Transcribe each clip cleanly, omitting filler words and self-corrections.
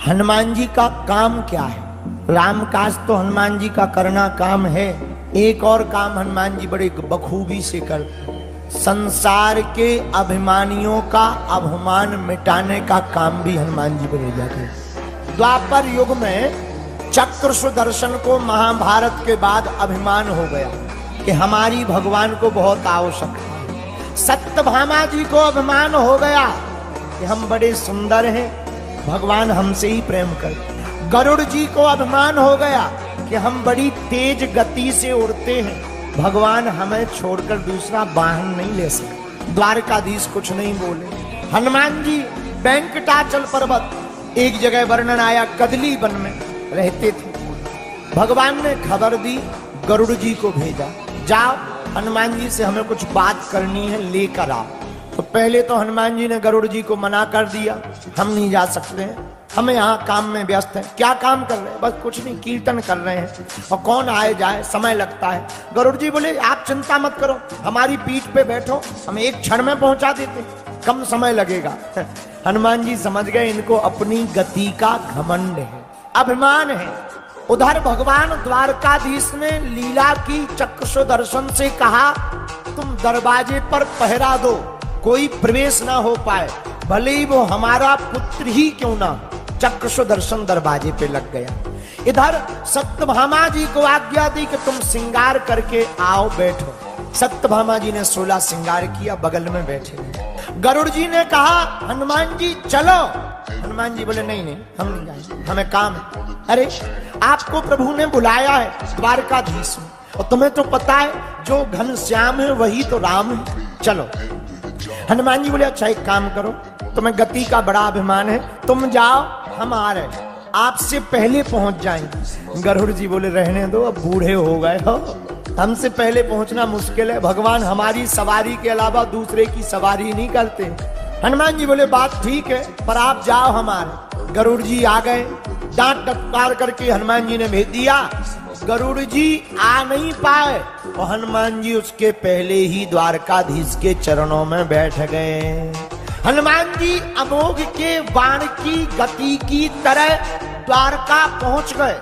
हनुमान जी का काम क्या है? राम काज तो हनुमान जी का करना काम है। एक और काम हनुमान जी बड़े बखूबी से करते, संसार के अभिमानियों का अभिमान मिटाने का काम भी हनुमान जी बने जाते हैं। द्वापर युग में चक्र सुदर्शन को महाभारत के बाद अभिमान हो गया कि हमारी भगवान को बहुत आवश्यकता है। सत्यभामा जी को अभिमान हो गया कि हम बड़े सुंदर हैं, भगवान हमसे ही प्रेम करते। गरुड़ जी को अभिमान हो गया कि हम बड़ी तेज गति से उड़ते हैं, भगवान हमें छोड़कर दूसरा वाहन नहीं ले सकते। द्वारकाधीश कुछ नहीं बोले। हनुमान जी वेंकटाचल पर्वत, एक जगह वर्णन आया कदली वन में रहते थे। भगवान ने खबर दी, गरुड़ जी को भेजा, जाओ हनुमान जी से हमें कुछ बात करनी है, लेकर आओ। तो पहले तो हनुमान जी ने गरुड़ जी को मना कर दिया, हम नहीं जा सकते हैं, हमें यहाँ काम में व्यस्त है। क्या काम कर रहे हैं? बस कुछ नहीं, कीर्तन कर रहे हैं, और कौन आए जाए, समय लगता है। गरुड़ जी बोले आप चिंता मत करो, हमारी पीठ पे बैठो, हम एक क्षण में पहुंचा देते, कम समय लगेगा। हनुमान जी समझ गए इनको अपनी गति का घमंड है, अभिमान है। उधर भगवान द्वारकाधीश ने लीला की, चक्र सुदर्शन से कहा तुम दरवाजे पर पहरा दो, कोई प्रवेश ना हो पाए, भले ही वो हमारा पुत्र ही क्यों ना। चक्र सुदर्शन दरवाजे पे लग गया। इधर सत्यभामा जी को आज्ञा दी कि तुम श्रृंगार करके आओ, बैठो। सत्यभामा जी ने 16 श्रृंगार किया, बगल में बैठे। गरुड़ जी ने कहा हनुमान जी चलो। हनुमान जी बोले नहीं नहीं, हम नहीं जाएंगे, हमें काम है। अरे आपको प्रभु ने बुलाया है द्वारकाधीश में, और तुम्हें तो पता है जो घनश्याम है वही तो राम है, चलो। हनुमान जी बोले अच्छा एक काम करो, तुम्हें गति का बड़ा अभिमान है, तुम जाओ, हम आ रहे, आपसे पहले पहुंच जाएंगे। गरुड़ जी बोले रहने दो, अब बूढ़े हो गए हो, हमसे पहले पहुंचना मुश्किल है, भगवान हमारी सवारी के अलावा दूसरे की सवारी नहीं करते। हनुमान जी बोले बात ठीक है, पर आप जाओ हमारे। गरुड़ जी आ गए, डांट डटकार करके हनुमान जी ने भेज दिया। गरुड़ जी आ नहीं पाए, और हनुमान जी उसके पहले ही द्वारकाधीश के चरणों में बैठ गए। हनुमान जी अमोघ के बाण की गति की तरह द्वारका पहुंच गए।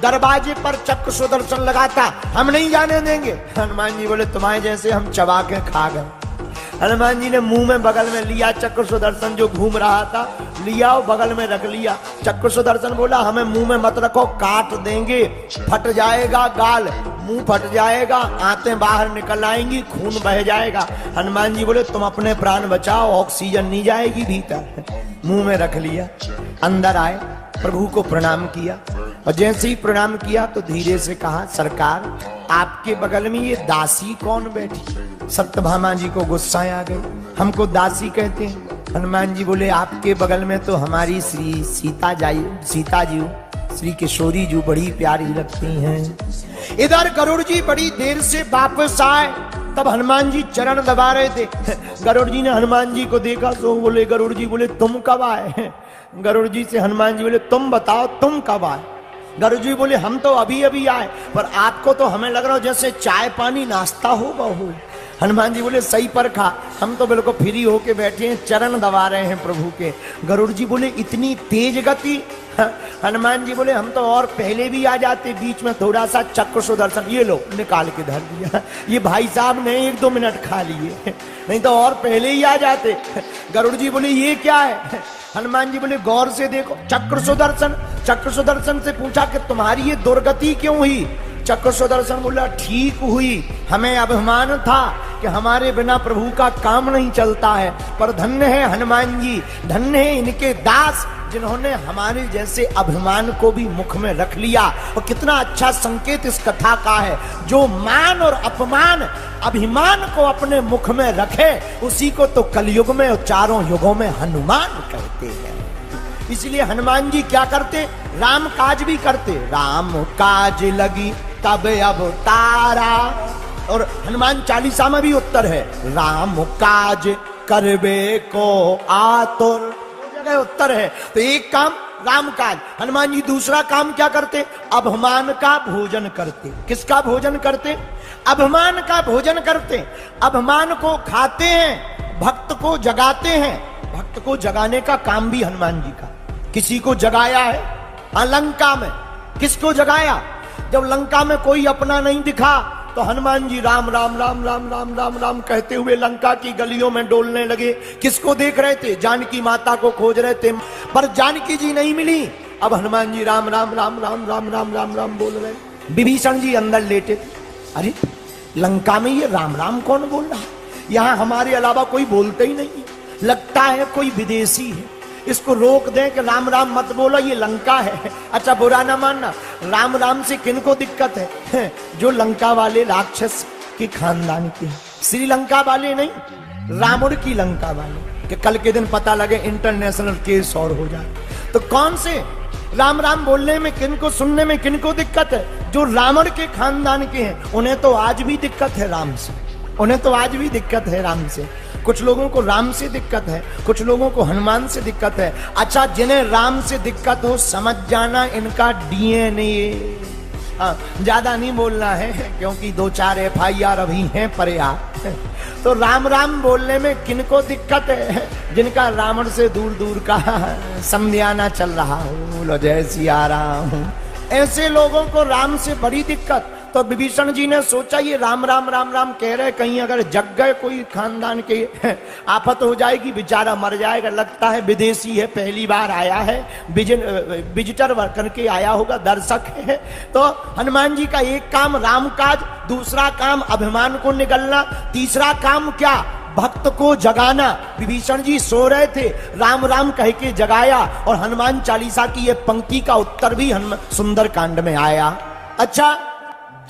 दरवाजे पर चक्र सुदर्शन लगा था, हम नहीं जाने देंगे। हनुमान जी बोले तुम्हारे जैसे हम चबा के खा गए। हनुमान जी ने मुंह में बगल में लिया चक्र सुदर्शन जो घूम रहा था, लिया और बगल में रख लिया। चक्र सुदर्शन बोला हमें मुंह में मत रखो, काट देंगे, फट जाएगा गाल, मुंह फट जाएगा, आंतें बाहर निकल आएंगी, खून बह जाएगा। हनुमान जी बोले तुम अपने प्राण बचाओ, ऑक्सीजन नहीं जाएगी भीतर। मुंह में रख लिया, अंदर आए, प्रभु को प्रणाम किया, और जैसे ही प्रणाम किया तो धीरे से कहा सरकार आपके बगल में ये दासी कौन बैठी? सत्यभामा जी को गुस्सा आ गई, हमको दासी कहते हैं। हनुमान जी बोले आपके बगल में तो हमारी श्री सीता जी श्री किशोरी जी बड़ी प्यारी लगती हैं। इधर गरुड़ जी बड़ी देर से वापस आए, तब हनुमान जी चरण दबा रहे थे। गरुड़ जी ने हनुमान जी को देखा तो बोले, गरुड़ जी बोले तुम कब आए? गरुड़ जी से हनुमान जी बोले तुम बताओ तुम कब आए? गरुड़ जी बोले हम तो अभी अभी आए, पर आपको तो हमें लग रहा हो जैसे चाय पानी नाश्ता होगा हो। हनुमान जी बोले सही पर खा, हम तो बिल्कुल फ्री होके बैठे हैं, चरण दबा रहे हैं प्रभु के। गरुड़ जी बोले इतनी तेज गति? हनुमान जी बोले हम तो और पहले भी आ जाते, बीच में थोड़ा सा चक्र सुदर्शन ये लो निकाल के धर दिया, ये भाई साहब ने 1-2 मिनट खा लिए, नहीं तो और पहले ही आ जाते। गरुड़ जी बोले ये क्या है? हनुमान जी बोले गौर से देखो, चक्र सुदर्शन। चक्र सुदर्शन से पूछा कि तुम्हारी ये दुर्गति क्यों हुई? चक्र सुदर्शन बोला ठीक हुई, हमें अभिमान था कि हमारे बिना प्रभु का काम नहीं चलता है, पर धन्य है हनुमान जी, धन्य है इनके दास जिन्होंने हमारे जैसे अभिमान को भी मुख में रख लिया। और कितना अच्छा संकेत इस कथा का है, जो मान और अपमान अभिमान को अपने मुख में रखे उसी को तो कलयुग में और चारों युगों में हनुमान कहते हैं। इसलिए हनुमान जी क्या करते? राम काज भी करते। राम काज लगी तब अवतारा, और हनुमान चालीसा में भी उत्तर है राम काज करबे को आतुर, जगह उत्तर है। तो एक काम राम काज, हनुमान जी दूसरा काम क्या करते? अभिमान का भोजन करते। किसका भोजन करते? अभिमान का भोजन करते। अभिमान को खाते हैं, भक्त को जगाते हैं। भक्त को जगाने का काम भी हनुमान जी का। किसी को जगाया है? लंका में किसको जगाया? जब लंका में कोई अपना नहीं दिखा तो हनुमान जी राम राम राम राम राम राम राम कहते हुए लंका की गलियों में डोलने लगे। किसको देख रहे थे? जानकी माता को खोज रहे थे, पर जानकी जी नहीं मिली। अब हनुमान जी राम राम राम राम राम राम राम राम बोल रहे। विभीषण जी अंदर लेटे थे। अरे लंका में ये राम राम कौन बोल रहा है? यहां हमारे अलावा कोई बोलते ही नहीं है, लगता है कोई विदेशी है, इसको रोक दें कि राम राम मत बोलो, ये लंका है। अच्छा बुरा ना मानना, राम राम से किनको दिक्कत है? जो लंका वाले राक्षस के खानदान के हैं, श्रीलंका वाले नहीं, रावण की लंका वाले, कि कल के दिन पता लगे इंटरनेशनल केस और हो जाए। तो कौन से राम राम बोलने में, किनको सुनने में किनको दिक्कत है? जो रावण के खानदान के हैं, उन्हें तो आज भी दिक्कत है राम से, उन्हें तो आज भी दिक्कत है राम से। कुछ लोगों को राम से दिक्कत है, कुछ लोगों को हनुमान से दिक्कत है। अच्छा जिन्हें राम से दिक्कत हो, समझ जाना इनका डीएनए। ज्यादा नहीं बोलना है क्योंकि 2-4 FIR अभी हैं पर्याप्त। तो राम राम बोलने में किनको दिक्कत है? जिनका रावण से दूर दूर का समझाना चल रहा हो, बोलो जय सिया राम। ऐसे लोगों को राम से बड़ी दिक्कत। तो विभीषण जी ने सोचा ये राम राम राम राम कह रहे, कहीं अगर जग गए कोई खानदान के आफत हो जाएगी, बेचारा मर जाएगा। लगता है विदेशी है, पहली बार आया है, विजिटर करके आया होगा, दर्शक है। तो हनुमान जी का एक काम राम काज, दूसरा काम अभिमान को निगलना, तीसरा काम क्या? भक्त को जगाना। विभीषण जी सो रहे थे, राम राम कह के जगाया। और हनुमान चालीसा की ये पंक्ति का उत्तर भी सुंदर कांड में आया। अच्छा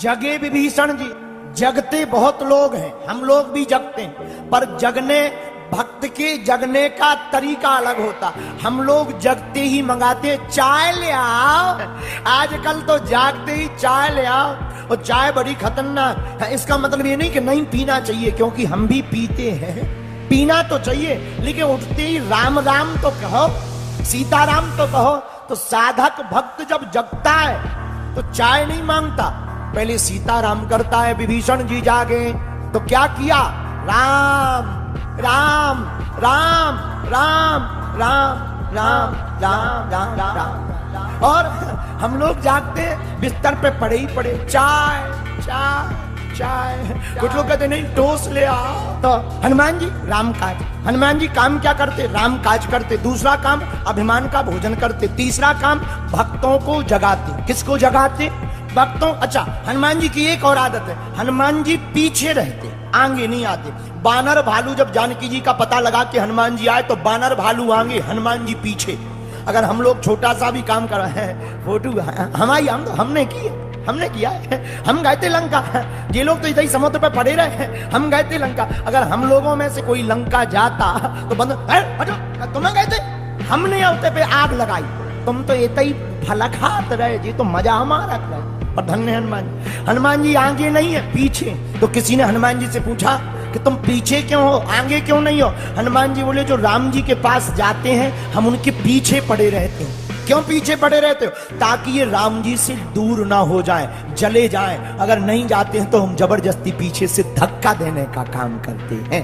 जगे विभीषण जी, जगते बहुत लोग हैं, हम लोग भी जगते हैं, पर जगने, भक्त के जगने का तरीका अलग होता। हम लोग जगते ही मंगाते चाय ले आओ, आजकल तो जागते ही चाय ले आओ। और चाय बड़ी खतरनाक है। इसका मतलब ये नहीं कि नहीं पीना चाहिए, क्योंकि हम भी पीते हैं, पीना तो चाहिए, लेकिन उठते ही राम राम तो कहो, सीताराम तो कहो। तो साधक भक्त जब जगता है तो चाय नहीं मांगता, पहले सीताराम करता है। विभीषण जी जागे तो क्या किया? राम राम राम राम राम राम राम राम राम। और हम लोग जागते बिस्तर पे पड़े ही पड़े, चाय चाय चाय। कुछ लोग कहते नहीं टोस्ट ले आओ। तो हनुमान जी राम काज, हनुमान जी काम क्या करते? राम काज करते। दूसरा काम अभिमान का भोजन करते। तीसरा काम भक्तों को जगाते। किसको जगाते? भक्तों। अच्छा हनुमान जी की एक और आदत है, हनुमान जी पीछे रहते, आगे नहीं आते। बानर भालू जब जानकी जी का पता लगा कि हनुमान जी आए तो बानर भालू आगे, हनुमान जी पीछे। अगर हम लोग छोटा सा भी काम कर रहे हैं, फोटो हमारी हमने की है, हमने किया है, हम गए थे लंका। ये लोग तो इधर ही समुद्र पे पड़े रहे, हम गए थे लंका। अगर हम लोगों में से कोई लंका जाता तो बंद, तुम्हें गए थे, हमने होते पे आग लगाई, तुम तो इतना ही फलक हाथ रहे जी, तो मजा हमारा रहे। पर धन्य हनुमान जी आगे नहीं है, पीछे। तो किसी ने हनुमान जी से पूछा कि तुम पीछे क्यों हो, आगे क्यों नहीं हो? हनुमान जी बोले जो राम जी के पास जाते हैं हम उनके पीछे पड़े रहते हैं। क्यों पीछे पड़े रहते हो? ताकि ये राम जी से दूर ना हो जाए, जले जाए। अगर नहीं जाते हैं तो हम जबरदस्ती पीछे से धक्का देने का काम करते हैं।